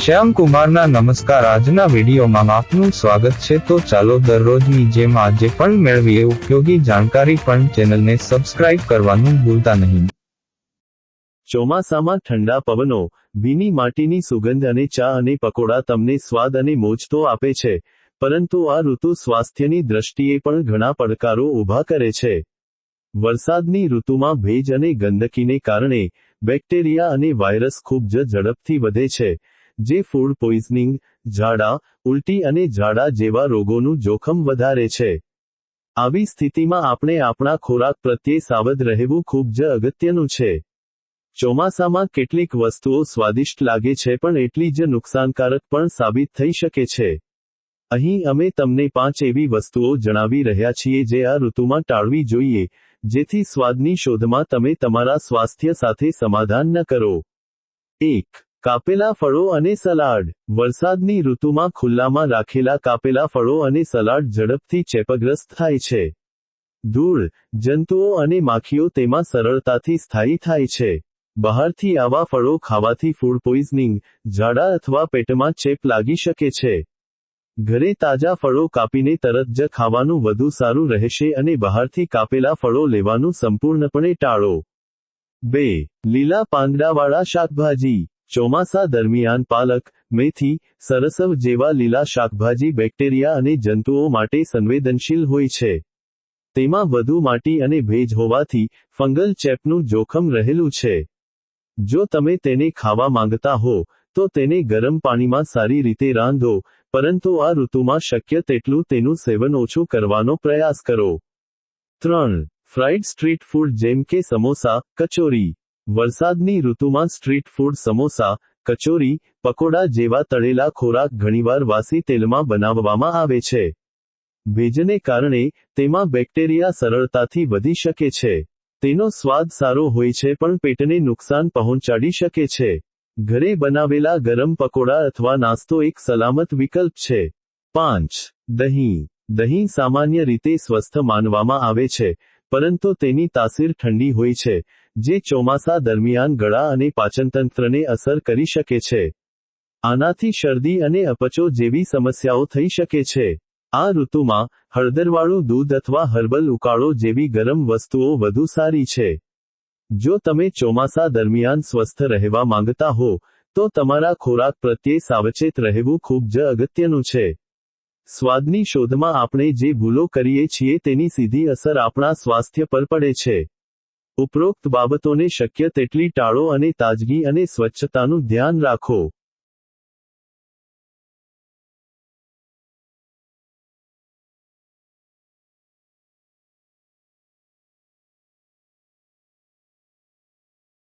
શ્યામ કુમારના નમસ્કાર। આજના વિડીયોમાં આપનું સ્વાગત છે। તો ચાલો દરરોજની જેમ આજે પણ મેળવીએ ઉપયોગી જાણકારી, પણ ચેનલને સબસ્ક્રાઇબ કરવાનું ભૂલતા નહીં। ચોમાસામાં ઠંડા પવનો, ભીની માટીની સુગંધ અને ચા અને પકોડા તમને સ્વાદ અને મોજ તો આપે છે, પરંતુ આ ઋતુ સ્વાસ્થ્યની દ્રષ્ટિએ પણ ઘણા પડકારો ઊભા કરે છે। વરસાદની ઋતુમાં ભેજ અને ગંદકીને કારણે બેક્ટેરિયા અને વાયરસ ખૂબ જ ઝડપથી વધે છે, જે ફૂડ પોઈઝનિંગ, ઝાડા, ઉલટી અને ઝાડા જેવા રોગોનું જોખમ વધારે છે। આવી સ્થિતિમાં આપણે આપણા ખોરાક પ્રત્યે સાવધ રહેવું ખૂબ જ અગત્યનું છે। ચોમાસામાં કેટલીક વસ્તુઓ સ્વાદિષ્ટ લાગે છે પણ એટલી જ નુકસાનકારક પણ સાબિત થઈ શકે છે। અહીં અમે તમને 5 એવી વસ્તુઓ જણાવી રહ્યા છીએ જે આ ઋતુમાં ટાળવી જોઈએ, જેથી સ્વાદની શોધમાં તમે તમારા સ્વાસ્થ્ય સાથે સમાધાન ન કરો। 1. કાપેલા ફળો અને સલાડ। વરસાદની ઋતુમાં ખુલ્લામાં રાખેલા કાપેલા ફળો અને સલાડ ઝડપથી ચેપગ્રસ્ત થાય છે। ધૂળ, જંતુઓ અને માખીઓ તેમાં સરળતાથી સ્થાયી થાય છે। બહારથી આવા ફળો ખાવાથી ફૂડ પોઈઝનિંગ, ઝાડા અથવા પેટમાં ચેપ લાગી શકે છે। ઘરે તાજા ફળો કાપીને તરત જ ખાવાનું વધુ સારું રહેશે અને બહારથી કાપેલા ફળો લેવાનું સંપૂર્ણપણે ટાળો। 2. લીલા પાંદડાવાળા શાકભાજી। ચોમાસા દરમિયાન પાલક, મેથી, સરસવ જેવા લીલા શાકભાજી બેક્ટેરિયા અને જંતુઓ માટે સંવેદનશીલ હોય છે। તેમાં વધુ માટી અને ભેજ હોવાથી ફંગલ ચેપનું જોખમ રહેલું છે। જો તમે તેને ખાવા માંગતા હો, તો તેને ગરમ પાણીમાં સારી રીતે રાંધો, પરંતુ આ ઋતુમાં શક્ય તેટલું તેનું સેવન ઓછું કરવાનો પ્રયાસ કરો। 3. ફ્રાઇડ સ્ટ્રીટ ફૂડ જેમ કે સમોસા, કચોરી। વરસાદની ઋતુમાં સ્ટ્રીટ ફૂડ સમોસા, કચોરી, પકોડા જેવા તળેલા ખોરાક ઘણીવાર વાસી તેલમાં બનાવવામાં આવે છે। ભેજને કારણે તેમાં બેક્ટેરિયા સરળતાથી વધી શકે છે। તેનો સ્વાદ સારો હોય છે પણ પેટને નુકસાન પહોંચાડી શકે છે। ઘરે બનાવેલા ગરમ પકોડા અથવા નાસ્તો એક સલામત વિકલ્પ છે। 5. દહીં। દહીં સામાન્ય રીતે સ્વસ્થ માનવામાં આવે છે, પરંતુ તેની તાસીર ઠંડી હોય છે, જે ચોમાસા દરમિયાન ગળા અને પાચનતંત્રને અસર કરી શકે છે। આનાથી શરદી અને અપચો જેવી સમસ્યાઓ થઈ શકે છે। આ ઋતુમાં હળદરવાળું દૂધ અથવા હર્બલ ઉકાળો જેવી ગરમ વસ્તુઓ વધુ સારી છે। જો તમે ચોમાસા દરમિયાન સ્વસ્થ રહેવા માંગતા હો, તો તમારા ખોરાક પ્રત્યે સાવચેત રહેવું ખૂબ જ અગત્યનું છે। સ્વાદની શોધમાં આપણે જે ભૂલો કરીએ છીએ તેની સીધી અસર આપણા સ્વાસ્થ્ય પર પડે છે। ઉપરોક્ત બાબતોને શક્ય તેટલી ટાળો અને તાજગી અને સ્વચ્છતાનું ધ્યાન રાખો।